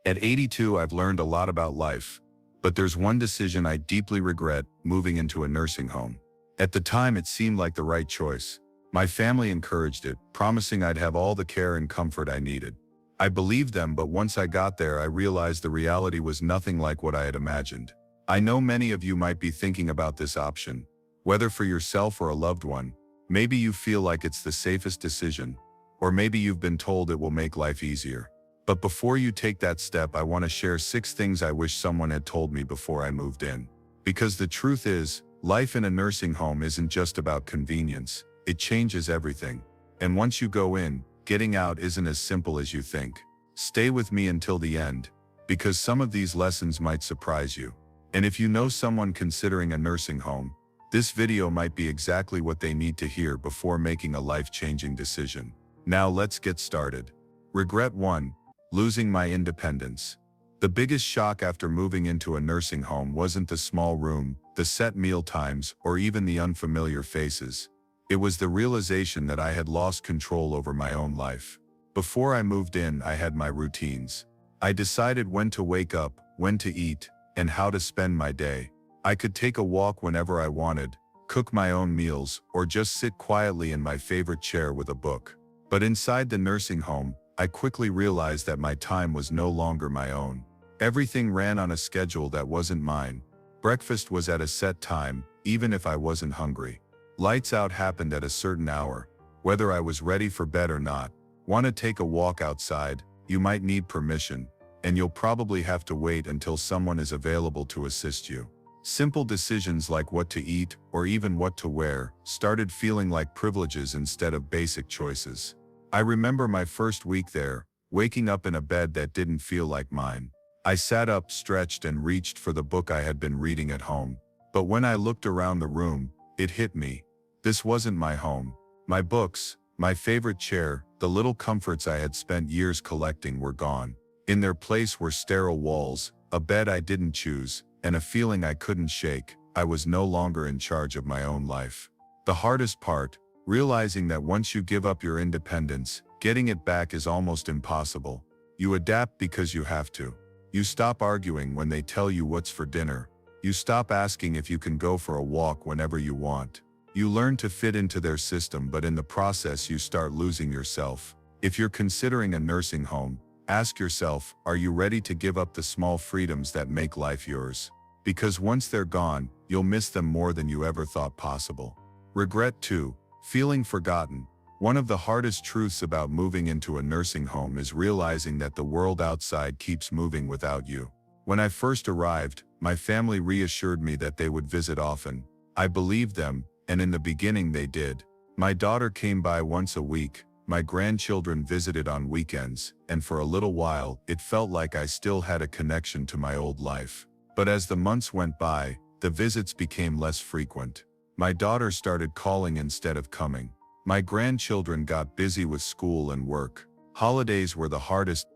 At 82, I've learned a lot about life, but there's one decision I deeply regret: moving into a nursing home. At the time, it seemed like the right choice. My family encouraged it, promising I'd have all the care and comfort I needed. I believed them, but once I got there, I realized the reality was nothing like what I had imagined. I know many of you might be thinking about this option, whether for yourself or a loved one. Maybe you feel like it's the safest decision, or maybe you've been told it will make life easier. But before you take that step, I want to share 6 things I wish someone had told me before I moved in. Because the truth is, life in a nursing home isn't just about convenience. It changes everything. And once you go in, getting out isn't as simple as you think. Stay with me until the end, because some of these lessons might surprise you. And if you know someone considering a nursing home, this video might be exactly what they need to hear before making a life-changing decision. Now let's get started. Regret 1. Losing my independence. The biggest shock after moving into a nursing home wasn't the small room, the set meal times, or even the unfamiliar faces. It was the realization that I had lost control over my own life. Before I moved in, I had my routines. I decided when to wake up, when to eat, and how to spend my day. I could take a walk whenever I wanted, cook my own meals, or just sit quietly in my favorite chair with a book. But inside the nursing home, I quickly realized that my time was no longer my own. Everything ran on a schedule that wasn't mine. Breakfast was at a set time, even if I wasn't hungry. Lights out happened at a certain hour, whether I was ready for bed or not. Want to take a walk outside? You might need permission, and you'll probably have to wait until someone is available to assist you. Simple decisions like what to eat, or even what to wear, started feeling like privileges instead of basic choices. I remember my first week there, waking up in a bed that didn't feel like mine. I sat up, stretched, and reached for the book I had been reading at home. But when I looked around the room, it hit me. This wasn't my home. My books, my favorite chair, the little comforts I had spent years collecting were gone. In their place were sterile walls, a bed I didn't choose, and a feeling I couldn't shake. I was no longer in charge of my own life. The hardest part, realizing that once you give up your independence, getting it back is almost impossible. You adapt because you have to. You stop arguing when they tell you what's for dinner. You stop asking if you can go for a walk whenever you want. You learn to fit into their system, but in the process you start losing yourself. If you're considering a nursing home, ask yourself, are you ready to give up the small freedoms that make life yours? Because once they're gone, you'll miss them more than you ever thought possible. Regret 2. Feeling forgotten. One of the hardest truths about moving into a nursing home is realizing that the world outside keeps moving without you. When I first arrived, my family reassured me that they would visit often. I believed them, and in the beginning they did. My daughter came by once a week, my grandchildren visited on weekends, and for a little while, it felt like I still had a connection to my old life. But as the months went by, the visits became less frequent. My daughter started calling instead of coming. My grandchildren got busy with school and work. Holidays were the hardest.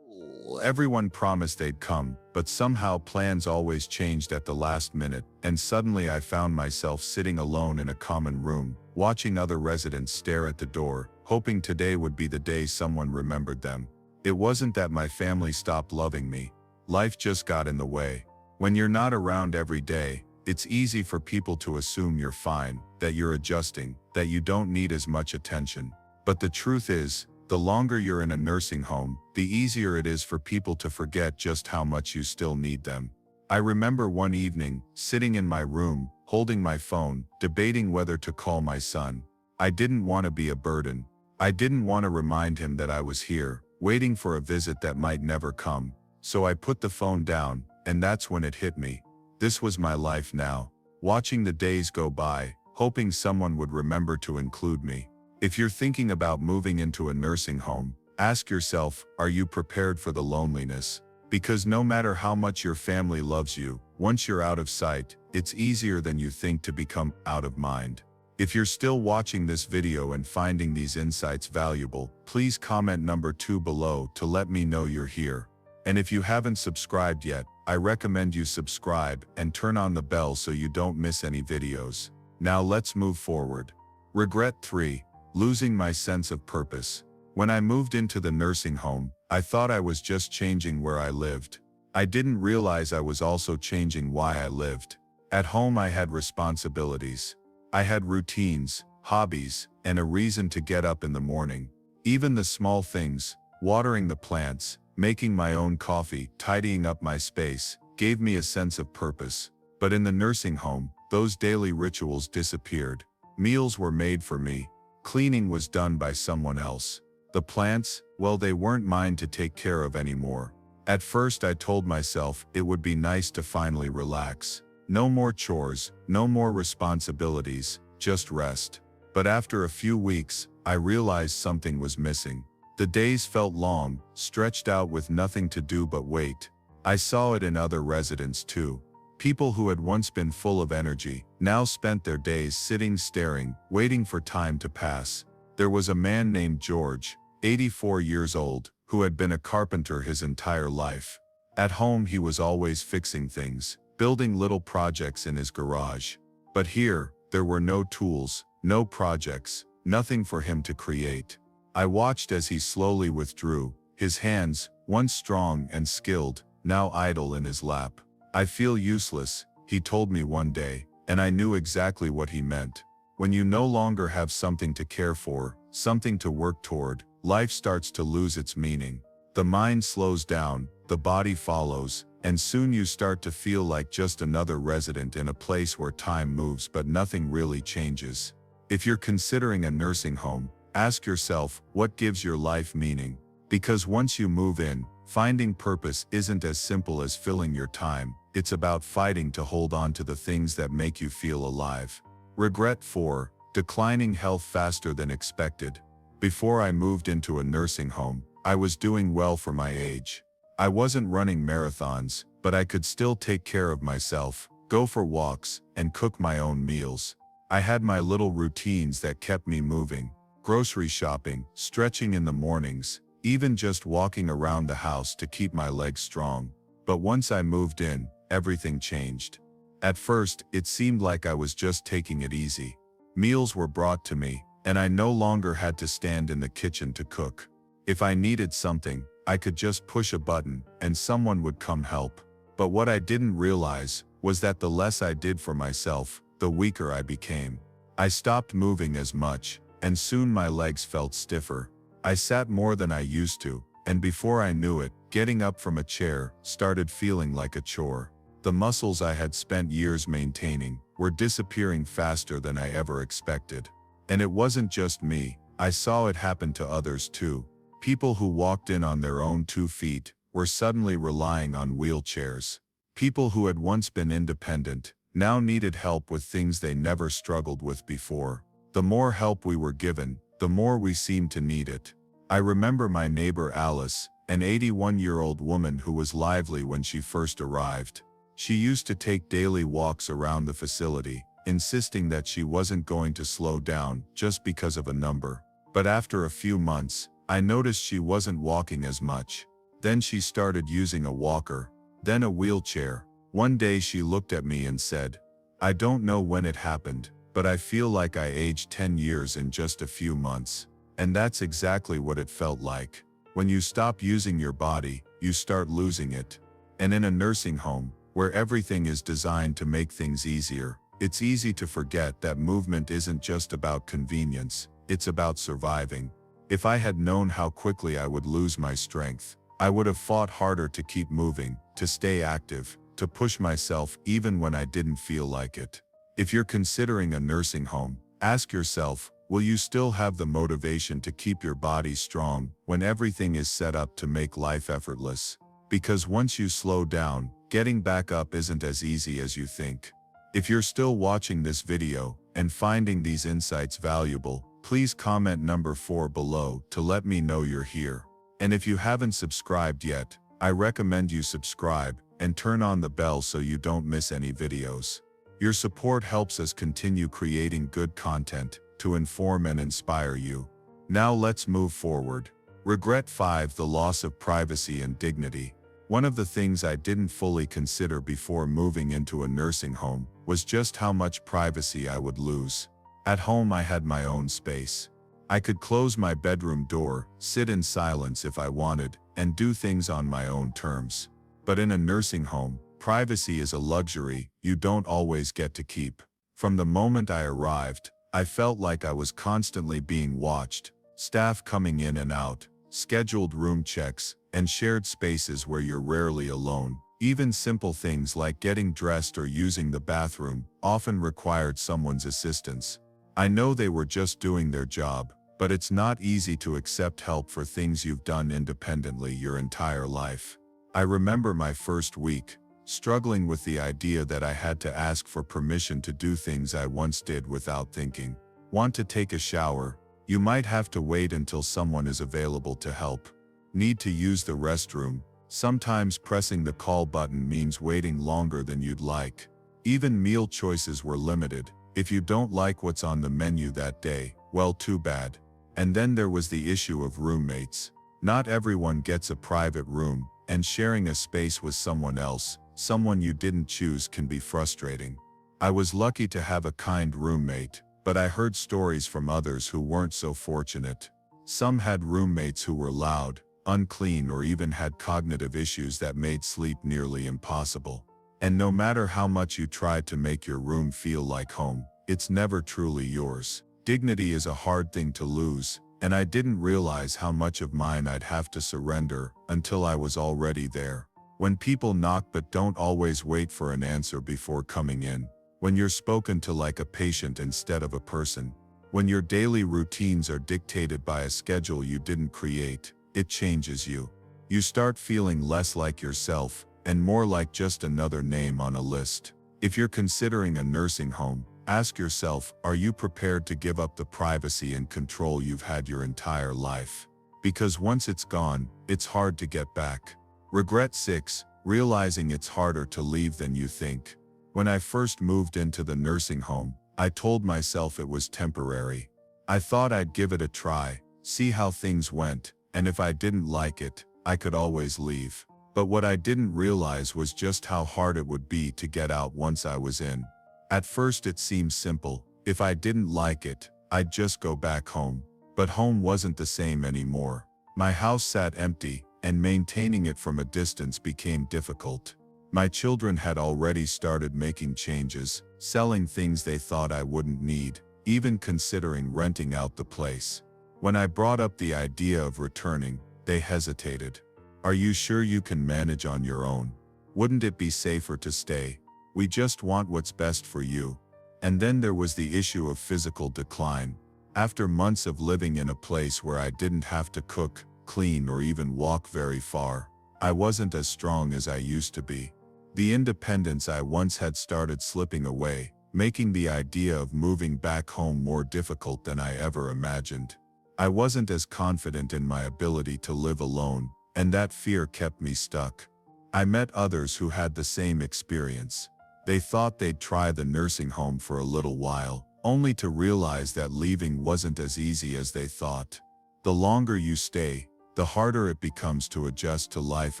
Everyone promised they'd come, but somehow plans always changed at the last minute, and suddenly I found myself sitting alone in a common room, watching other residents stare at the door, hoping today would be the day someone remembered them. It wasn't that my family stopped loving me. Life just got in the way. When you're not around every day, it's easy for people to assume you're fine, that you're adjusting, that you don't need as much attention. But the truth is, the longer you're in a nursing home, the easier it is for people to forget just how much you still need them. I remember one evening, sitting in my room, holding my phone, debating whether to call my son. I didn't want to be a burden. I didn't want to remind him that I was here, waiting for a visit that might never come. So I put the phone down, and that's when it hit me. This was my life now, watching the days go by, hoping someone would remember to include me. If you're thinking about moving into a nursing home, ask yourself, are you prepared for the loneliness? Because no matter how much your family loves you, once you're out of sight, it's easier than you think to become out of mind. If you're still watching this video and finding these insights valuable, please comment number 2 below to let me know you're here. And if you haven't subscribed yet, I recommend you subscribe and turn on the bell so you don't miss any videos. Now let's move forward. Regret 3. Losing my sense of purpose. When I moved into the nursing home, I thought I was just changing where I lived. I didn't realize I was also changing why I lived. At home I had responsibilities. I had routines, hobbies, and a reason to get up in the morning. Even the small things, watering the plants, making my own coffee, tidying up my space, gave me a sense of purpose. But in the nursing home, those daily rituals disappeared. Meals were made for me. Cleaning was done by someone else. The plants, well, they weren't mine to take care of anymore. At first I told myself it would be nice to finally relax. No more chores, no more responsibilities, just rest. But after a few weeks, I realized something was missing. The days felt long, stretched out with nothing to do but wait. I saw it in other residents too. People who had once been full of energy, now spent their days sitting staring, waiting for time to pass. There was a man named George, 84 years old, who had been a carpenter his entire life. At home he was always fixing things, building little projects in his garage. But here, there were no tools, no projects, nothing for him to create. I watched as he slowly withdrew, his hands, once strong and skilled, now idle in his lap. "I feel useless," he told me one day, and I knew exactly what he meant. When you no longer have something to care for, something to work toward, life starts to lose its meaning. The mind slows down, the body follows, and soon you start to feel like just another resident in a place where time moves but nothing really changes. If you're considering a nursing home, ask yourself, what gives your life meaning? Because once you move in, finding purpose isn't as simple as filling your time. It's about fighting to hold on to the things that make you feel alive. Regret 4. Declining health faster than expected. Before I moved into a nursing home, I was doing well for my age. I wasn't running marathons, but I could still take care of myself, go for walks, and cook my own meals. I had my little routines that kept me moving. Grocery shopping, stretching in the mornings, even just walking around the house to keep my legs strong. But once I moved in, everything changed. At first, it seemed like I was just taking it easy. Meals were brought to me, and I no longer had to stand in the kitchen to cook. If I needed something, I could just push a button, and someone would come help. But what I didn't realize was that the less I did for myself, the weaker I became. I stopped moving as much, and soon my legs felt stiffer. I sat more than I used to, and before I knew it, getting up from a chair started feeling like a chore. The muscles I had spent years maintaining were disappearing faster than I ever expected. And it wasn't just me, I saw it happen to others too. People who walked in on their own 2 feet were suddenly relying on wheelchairs. People who had once been independent now needed help with things they never struggled with before. The more help we were given, the more we seemed to need it. I remember my neighbor Alice, an 81-year-old woman who was lively when she first arrived. She used to take daily walks around the facility, insisting that she wasn't going to slow down just because of a number. But after a few months, I noticed she wasn't walking as much. Then she started using a walker, then a wheelchair. One day she looked at me and said, "I don't know when it happened, but I feel like I aged 10 years in just a few months." And that's exactly what it felt like. When you stop using your body, you start losing it. And in a nursing home, where everything is designed to make things easier, it's easy to forget that movement isn't just about convenience, it's about surviving. If I had known how quickly I would lose my strength, I would have fought harder to keep moving, to stay active, to push myself even when I didn't feel like it. If you're considering a nursing home, ask yourself, will you still have the motivation to keep your body strong when everything is set up to make life effortless? Because once you slow down, getting back up isn't as easy as you think. If you're still watching this video and finding these insights valuable, please comment number 4 below to let me know you're here. And if you haven't subscribed yet, I recommend you subscribe and turn on the bell so you don't miss any videos. Your support helps us continue creating good content to inform and inspire you. Now let's move forward. Regret 5. The loss of privacy and dignity. One of the things I didn't fully consider before moving into a nursing home was just how much privacy I would lose. At home I had my own space. I could close my bedroom door, sit in silence if I wanted, and do things on my own terms. But in a nursing home, privacy is a luxury you don't always get to keep. From the moment I arrived, I felt like I was constantly being watched, staff coming in and out, scheduled room checks, and shared spaces where you're rarely alone. Even simple things like getting dressed or using the bathroom often required someone's assistance. I know they were just doing their job, but it's not easy to accept help for things you've done independently your entire life. I remember my first week, struggling with the idea that I had to ask for permission to do things I once did without thinking. Want to take a shower? You might have to wait until someone is available to help. Need to use the restroom? Sometimes pressing the call button means waiting longer than you'd like. Even meal choices were limited. If you don't like what's on the menu that day, well, too bad. And then there was the issue of roommates. Not everyone gets a private room, and sharing a space with someone else, someone you didn't choose, can be frustrating. I was lucky to have a kind roommate, but I heard stories from others who weren't so fortunate. Some had roommates who were loud, unclean, or even had cognitive issues that made sleep nearly impossible. And no matter how much you tried to make your room feel like home, it's never truly yours. Dignity is a hard thing to lose, and I didn't realize how much of mine I'd have to surrender until I was already there. When people knock but don't always wait for an answer before coming in. When you're spoken to like a patient instead of a person. When your daily routines are dictated by a schedule you didn't create, it changes you. You start feeling less like yourself, and more like just another name on a list. If you're considering a nursing home, ask yourself, are you prepared to give up the privacy and control you've had your entire life? Because once it's gone, it's hard to get back. Regret 6, realizing it's harder to leave than you think. When I first moved into the nursing home, I told myself it was temporary. I thought I'd give it a try, see how things went, and if I didn't like it, I could always leave. But what I didn't realize was just how hard it would be to get out once I was in. At first it seemed simple. If I didn't like it, I'd just go back home. But home wasn't the same anymore. My house sat empty, and maintaining it from a distance became difficult. My children had already started making changes, selling things they thought I wouldn't need, even considering renting out the place. When I brought up the idea of returning, they hesitated. Are you sure you can manage on your own? Wouldn't it be safer to stay? We just want what's best for you. And then there was the issue of physical decline. After months of living in a place where I didn't have to cook, clean, or even walk very far, I wasn't as strong as I used to be. The independence I once had started slipping away, making the idea of moving back home more difficult than I ever imagined. I wasn't as confident in my ability to live alone, and that fear kept me stuck. I met others who had the same experience. They thought they'd try the nursing home for a little while, only to realize that leaving wasn't as easy as they thought. The longer you stay, the harder it becomes to adjust to life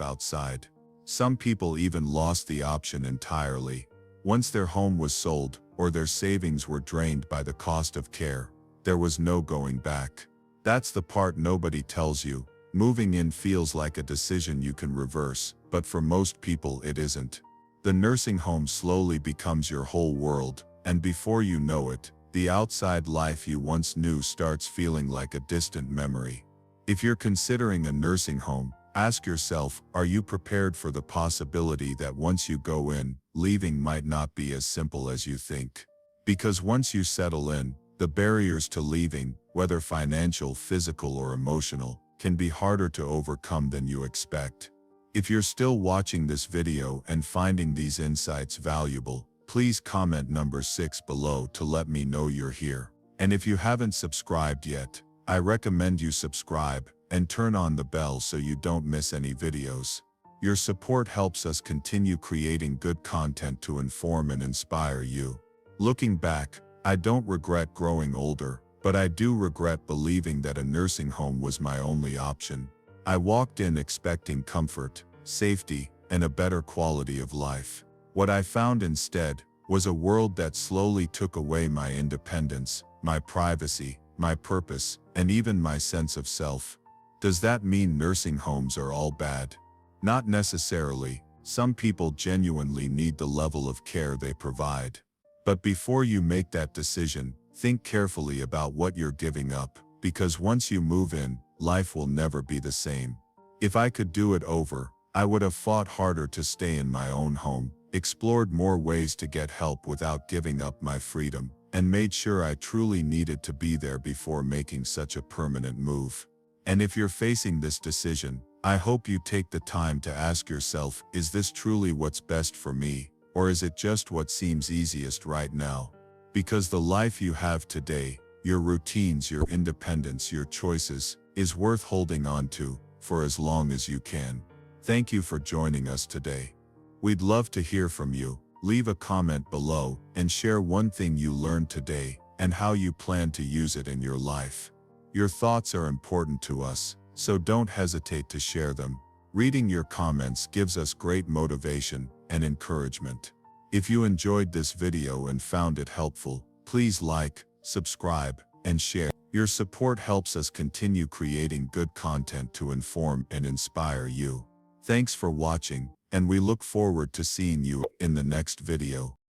outside. Some people even lost the option entirely. Once their home was sold, or their savings were drained by the cost of care, there was no going back. That's the part nobody tells you. Moving in feels like a decision you can reverse, but for most people it isn't. The nursing home slowly becomes your whole world, and before you know it, the outside life you once knew starts feeling like a distant memory. If you're considering a nursing home, ask yourself, are you prepared for the possibility that once you go in, leaving might not be as simple as you think? Because once you settle in, the barriers to leaving, whether financial, physical, or emotional, can be harder to overcome than you expect. If you're still watching this video and finding these insights valuable, please comment number 6 below to let me know you're here. And if you haven't subscribed yet, I recommend you subscribe and turn on the bell so you don't miss any videos. Your support helps us continue creating good content to inform and inspire you. Looking back, I don't regret growing older, but I do regret believing that a nursing home was my only option. I walked in expecting comfort, safety, and a better quality of life. What I found instead was a world that slowly took away my independence, my privacy, my purpose, and even my sense of self. Does that mean nursing homes are all bad? Not necessarily. Some people genuinely need the level of care they provide. But before you make that decision, think carefully about what you're giving up, because once you move in, life will never be the same. If I could do it over, I would have fought harder to stay in my own home, explored more ways to get help without giving up my freedom, and made sure I truly needed to be there before making such a permanent move. And if you're facing this decision, I hope you take the time to ask yourself, is this truly what's best for me, or is it just what seems easiest right now? Because the life you have today, your routines, your independence, your choices, is worth holding on to for as long as you can. Thank you for joining us today. We'd love to hear from you. Leave a comment below and share one thing you learned today and how you plan to use it in your life. Your thoughts are important to us, so don't hesitate to share them. Reading your comments gives us great motivation and encouragement. If you enjoyed this video and found it helpful, please like, subscribe, and share. Your support helps us continue creating good content to inform and inspire you. Thanks for watching, and we look forward to seeing you in the next video.